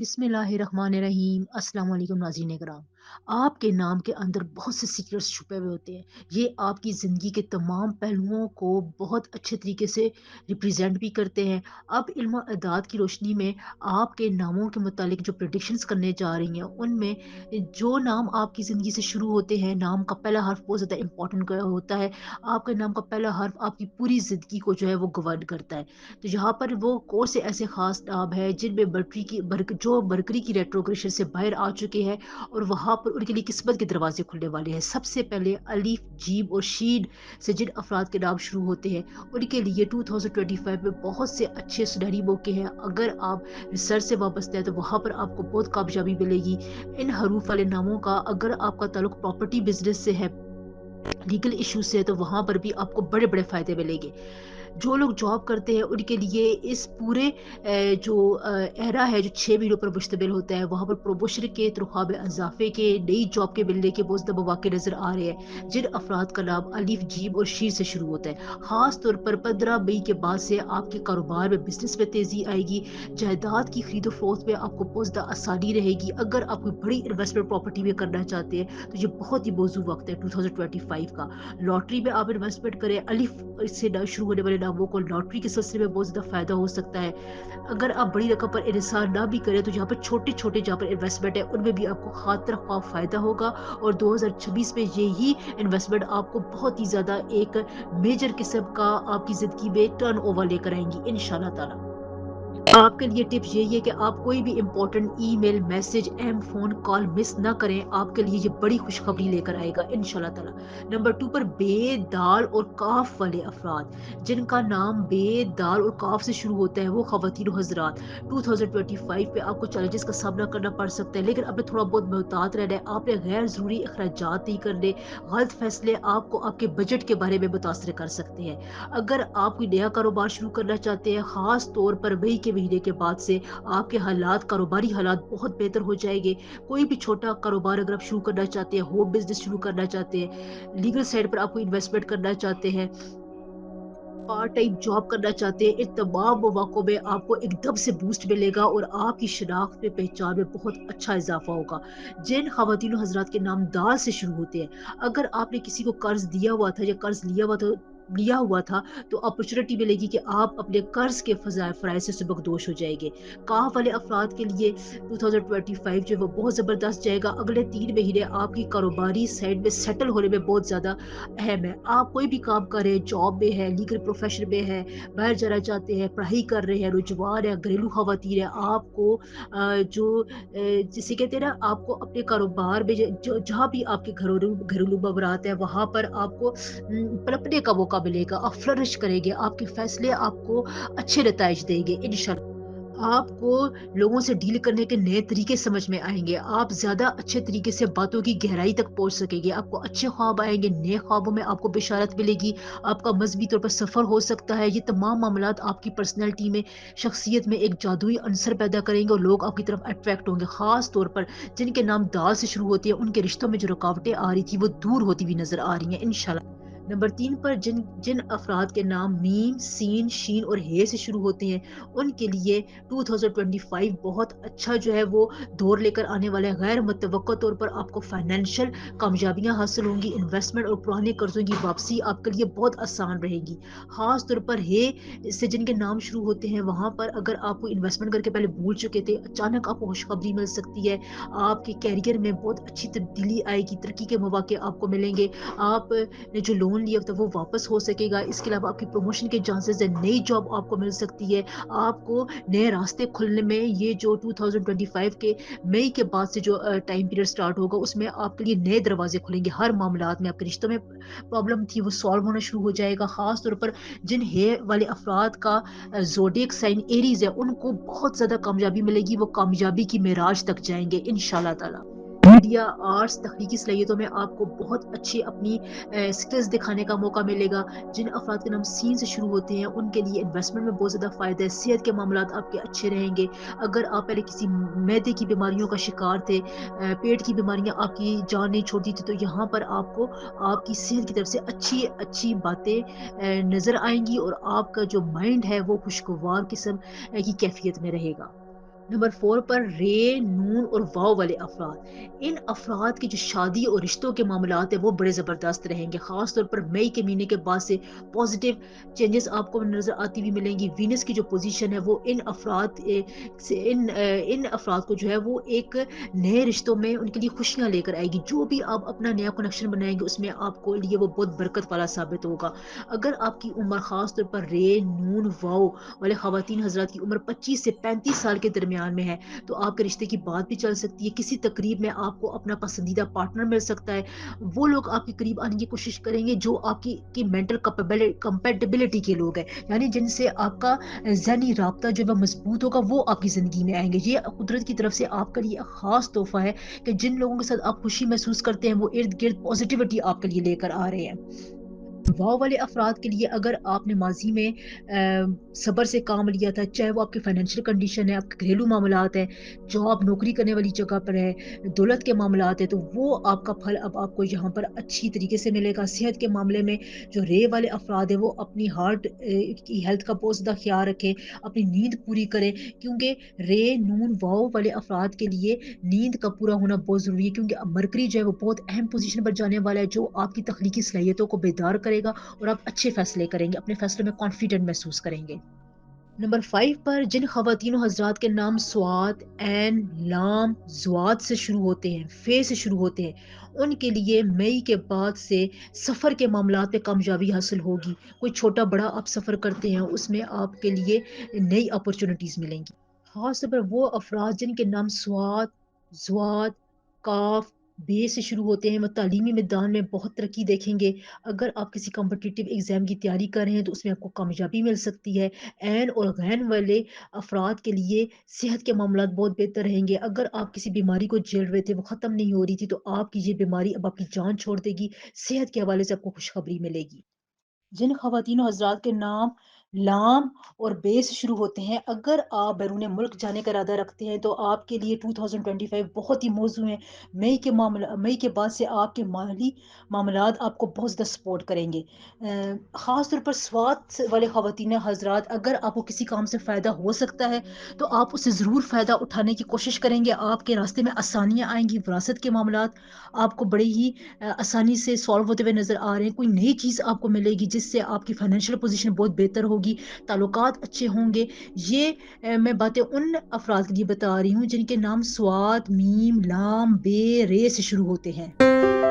बिस्मिल्लाहिर्रहमानिर्रहीम। अस्सलाम वालेकुम नाज़रीन कराम। आपके नाम के अंदर बहुत से सीक्रेट्स छुपे हुए होते हैं। ये आपकी ज़िंदगी के तमाम पहलुओं को बहुत अच्छे तरीके से रिप्रेजेंट भी करते हैं। अब इल्म अदाद की रोशनी में आपके नामों के मुतालिक जो प्रेडिक्शंस करने जा रही हैं, उनमें जो नाम आपकी ज़िंदगी से शुरू होते हैं, नाम का पहला हर्फ बहुत ज़्यादा इंपॉर्टेंट होता है। आपके नाम का पहला हर्फ आपकी पूरी ज़िंदगी को जो है वो गवर्न करता है। तो यहाँ पर वो कौन से ऐसे खास नाम हैं जिनमें बरकरी की रेट्रोग्रेशन से बाहर आ चुके हैं और वहाँ पर उनके लिए किस्मत के दरवाजे खुलने वाले हैं। सबसे पहले अलीफ, जीम और शीन से जिन अफराद के नाम शुरू होते हैं, उनके लिए 2025 में बहुत से अच्छे सुनहरी मौके हैं। अगर आप रिसर्च से वाबस्ते हैं तो वहाँ पर आपको बहुत कामयाबी मिलेगी। इन हरूफ वाले नामों का अगर आपका ताल्लुक प्रॉपर्टी बिजनेस से है, लीगल इश्यूज से है, तो वहाँ पर भी आपको बड़े बड़े फायदे मिलेंगे। जो लोग जॉब करते हैं उनके लिए इस पूरे जो एरा है जो 6 महीनों पर मुश्तमिल होता है, वहाँ पर प्रमोशन के, तनख्वाह में इजाफे के, नई जॉब के मिलने के बहुत ज़्यादा मौके नज़र आ रहे हैं। जिन अफराद का नाम अलिफ, जीम और शीर से शुरू होता है, ख़ास तौर पर 15 मई के बाद से आपके कारोबार में, बिज़नेस में तेज़ी आएगी। जायदाद की खरीदो फरोख्त में आपको बहुत ज़्यादा आसानी रहेगी। अगर आप कोई बड़ी इन्वेस्टमेंट प्रॉपर्टी में करना चाहते हैं तो ये बहुत ही मौजूद वक्त है 2025 का। लॉटरी में आप इन्वेस्टमेंट करें, अलिफ से ना शुरू होने वाले नामों को लॉटरी के सिलसिले में बहुत ज़्यादा फ़ायदा हो सकता है। अगर आप बड़ी रकम पर इन्वेस्ट ना भी करें तो यहाँ पर छोटे-छोटे जहाँ पर इन्वेस्टमेंट है उनमें भी आपको खातिर ख्वाह फ़ायदा होगा और 2026 में यही इन्वेस्टमेंट आपको बहुत ही ज़्यादा एक मेजर किस्म का आपकी ज़िंदगी में टर्नओवर लेकर आएँगी इंशाल्लाह ताला। आपके लिए टिप्स यही है कि आप कोई भी important email, message, phone call miss ना करें। आपके लिए ये बड़ी खुशखबरी लेकर आएगा इंशाल्लाह ताला। नंबर 2 पर बे, दाल और काफ वाले अफराद, जिनका नाम बे, दाल और काफ से शुरू होता है, वो ख़वातीन और हज़रात 2025 में आपको चैलेंजेस का सामना करना पड़ सकता है, लेकिन आपने थोड़ा बहुत मोहतात रहना है। आपने गैर ज़रूरी अखराजात नहीं करने। गलत फैसले आपको आपके बजट के बारे में मुतासर कर सकते हैं। अगर आप कोई नया कारोबार शुरू करना चाहते हैं, ख़ास तौर पर मई के महीने के बाद से आपके हालात, कारोबारी हालात बहुत बेहतर हो जाएँगे। कोई भी छोटा कारोबार अगर आप शुरू करना चाहते हैं, होम बिज़नेस शुरू करना चाहते हैं, लीगल साइड पर आप कोई इन्वेस्टमेंट करना चाहते हैं, पार्ट टाइम जॉब करना चाहते हैं, इन तमाम मौकों में आपको एकदम से बूस्ट मिलेगा और आपकी शनाख्त में, पहचान में बहुत अच्छा इज़ाफ़ा होगा। जिन ख़वातीन हज़रात के नाम दाल से शुरू होते हैं, अगर आपने किसी को कर्ज़ दिया हुआ था या कर्ज़ लिया हुआ था, तो अपॉर्चुनिटी मिलेगी कि आप अपने कर्ज़ के फ़राइज़ से सुबकदोश हो जाएँगे। काफ वाले अफ़राद के लिए 2025 जो है वो बहुत ज़बरदस्त जाएगा। अगले 3 महीने आपकी कारोबारी साइड में सेटल होने में बहुत ज़्यादा अहम है। आप कोई भी काम कर रहे हैं, जॉब में है, लीगल प्रोफ़ेशन में है, बाहर जाना चाहते हैं, पढ़ाई कर रहे हैं, रुझान है, घरेलू ख़वातीन है, आपको जिसे कहते हैं ना, आपको अपने कारोबार में जहाँ भी आपके घरेलू घरेलू मामलात हैं, वहाँ पर आपको पनपने का मौका मिलेगा। आप फ्लरिश करेंगे, आपके फ़ैसले आपको अच्छे नताइज देंगे इंशाल्लाह। आपको लोगों से डील करने के नए तरीके समझ में आएँगे। आप ज़्यादा अच्छे तरीके से बातों की गहराई तक पहुँच सकेंगे। आपको अच्छे ख्वाब आएँगे, नए ख्वाबों में आपको बिशारत मिलेगी। आपका मज़हबी तौर पर सफ़र हो सकता है। ये तमाम मामलात आपकी पर्सनैलिटी में, शख्सियत में एक जादुई अंसर पैदा करेंगे और लोग आपकी तरफ अट्रैक्ट होंगे। ख़ास तौर पर जिनके नाम दाल से शुरू होती है, उनके रिश्तों में जो रुकावटें आ रही थी, वो दूर होती हुई नज़र आ रही हैं इंशाल्लाह। नंबर 3 पर जिन जिन अफ़राद के नाम मीम, सीन, शीन और हे से शुरू होते हैं, उनके लिए 2025 बहुत अच्छा जो है वो दौर लेकर आने वाला है। गैर मुतवक्का तौर पर आपको फाइनेंशियल कामयाबियाँ हासिल होंगी। इन्वेस्टमेंट और पुराने कर्ज़ों की वापसी आपके लिए बहुत आसान रहेगी। ख़ास तौर पर हे से जिनके नाम शुरू होते हैं, वहाँ पर अगर आप कोई इन्वेस्टमेंट करके पहले भूल चुके थे, अचानक आपको खुशखबरी मिल सकती है। आपके करियर में बहुत अच्छी तब्दीली आएगी, तरक्की के मौके आपको मिलेंगे। आपने जो लोन लिया था वो वापस हो सकेगा। इसके अलावा आपकी प्रमोशन के चांसेस है, नई जॉब आपको मिल सकती है। आपको नए रास्ते खुलने में ये जो 2025 के मई के बाद से जो टाइम पीरियड स्टार्ट होगा, उसमें आपके लिए नए दरवाजे खुलेंगे। हर मामलात में, आपके रिश्तों में प्रॉब्लम थी वो सॉल्व होना शुरू हो जाएगा। ख़ास तौर पर जिन हे वाले अफराद का ज़ोडिएक साइन एरीज़ है, उनको बहुत ज़्यादा कामयाबी मिलेगी। वो कामयाबी की मेराज तक जाएँगे इंशाल्लाह ताला। मीडिया, आर्ट्स, तख्लीकी सलाहियतों में आपको बहुत अच्छी अपनी स्किल्स दिखाने का मौका मिलेगा। जिन अफ़राद के नाम सीन से शुरू होते हैं, उनके लिए इन्वेस्टमेंट में बहुत ज़्यादा फ़ायदा है। सेहत के मामलात आपके अच्छे रहेंगे। अगर आप पहले किसी मैदे की बीमारियों का शिकार थे, पेट की बीमारियाँ आपकी जान नहीं छोड़ती थी, तो यहाँ पर आपको आपकी सेहत की तरफ से अच्छी-अच्छी बातें नज़र आएँगी और आपका जो माइंड है, वो खुशगवार किस्म की कैफ़ियत में रहेगा। नंबर 4 पर रे, नून और वाव वाले अफ़राद। इन अफ़राद की जो शादी और रिश्तों के मामलात हैं, वो बड़े ज़बरदस्त रहेंगे। ख़ास तौर पर मई के महीने के बाद से पॉज़िटिव चेंजेस आपको नज़र आती हुई मिलेंगी। वीनस की जो पोज़ीशन है, वो इन अफ़राद को जो है, वो एक नए रिश्तों में उनके लिए खुशियाँ लेकर आएगी। जो भी आप अपना नया कनेक्शन बनाएँगे, उसमें आपको लिए वो बहुत बरकत वाला साबित होगा। अगर आपकी उम्र ख़ास तौर पर रे, नून, वाव वाले ख़वातीन हज़रात की उम्र 25 से 35 साल के दरमियान में है, तो आपके रिश्ते की बात भी चल सकती है। किसी तकरीब में आपको अपना पसंदीदा पार्टनर मिल सकता है। वो लोग आपके करीब आने की कोशिश करेंगे जो आपकी की मेंटल कंपैटिबिलिटी के लोग हैं। यानी जिनसे आपका ज़हनी राब्ता जो है वो मज़बूत होगा, वो आपकी ज़िंदगी में आएँगे। ये कुदरत की तरफ से आपके लिए एक ख़ास तोहफ़ा है कि जिन लोगों के साथ आप खुशी महसूस करते हैं, वो इर्द-गिर्द पॉज़िटिविटी आपके लिए लेकर आ रहे हैं। वाव वाले अफ़राद के लिए अगर आपने माज़ी में सब्र से काम लिया था, चाहे वो आपकी फ़ाइनेंशियल कंडीशन है, आपके घरेलू मामलात हैं, जॉब नौकरी करने वाली जगह पर है, दौलत के मामलात हैं, तो वो आपका फल अब आपको यहाँ पर अच्छी तरीके से मिलेगा। सेहत के मामले में जो रे वाले अफ़राद हैं, वो अपनी हार्ट की हेल्थ का बहुत ज़्यादा ख़्याल रखें, अपनी नींद पूरी करें क्योंकि रे, नून, वाव वाले अफ़राद के लिए नींद का पूरा होना बहुत ज़रूरी है क्योंकि मरकरी जो है वो बहुत अहम पोज़ीशन पर जाने वाला है, जो आपकी तख्लीकी सलाहियतों को बेदार करेगा और आप अच्छे फैसले करेंगे, अपने फैसलों में कॉन्फिडेंट महसूस करेंगे। नंबर 5 पर जिन ख़वातीन और हज़रात के नाम स्वात, ऐन, लाम, ज़ुआत से शुरू होते हैं, फ़े से शुरू होते हैं, उनके लिए मई के बाद से सफ़र के मामलात में कामयाबी हासिल होगी। कोई छोटा-बड़ा आप सफ़र करते हैं, उसमें आपके लिए नई अपॉर्च्युनिटीज़ मिलेंगी। ख़ास तौर पर वो अफ़राद जिनके नाम स्वात, ज़ुआत, काफ, बे से शुरू होते हैं, वो तालीमी मैदान में बहुत तरक्की देखेंगे। अगर आप किसी कॉम्पिटिटिव एग्ज़ाम की तैयारी कर रहे हैं, तो उसमें आपको कामयाबी मिल सकती है। ऐन और गैन वाले अफ़राद के लिए सेहत के मामलात बहुत बेहतर रहेंगे। अगर आप किसी बीमारी को झेल रहे थे, वो ख़त्म नहीं हो रही थी, तो आपकी ये बीमारी अब आपकी जान छोड़ देगी। सेहत के हवाले से आपको खुशखबरी मिलेगी। जिन ख़वातीन और हज़रात के नाम लाम और बे से शुरू होते हैं, अगर आप बैरून मुल्क जाने का इरादा रखते हैं, तो आपके लिए 2025 बहुत ही मौज़ू है। मई के बाद से आपके माली मामलात आपको बहुत ज़्यादा सपोर्ट करेंगे। ख़ास तौर पर स्वास्थ्य वाले ख़वातीन हज़रात, अगर आपको किसी काम से फ़ायदा हो सकता है, तो आप उससे ज़रूर फ़ायदा उठाने की कोशिश करेंगे। आपके रास्ते में आसानियाँ आएँगी, विरासत के मामलात आपको बड़े ही आसानी से सॉल्व होते हुए नज़र आ रहे हैं। कोई नई चीज़ आपको मिलेगी जिससे आपकी फाइनेंशियल पोज़ीशन बहुत बेहतर होगी, ताल्लुकात अच्छे होंगे। ये मैं बातें उन अफ़राद के लिए बता रही हूँ जिनके नाम स्वाद, मीम, लाम, बे, रे से शुरू होते हैं।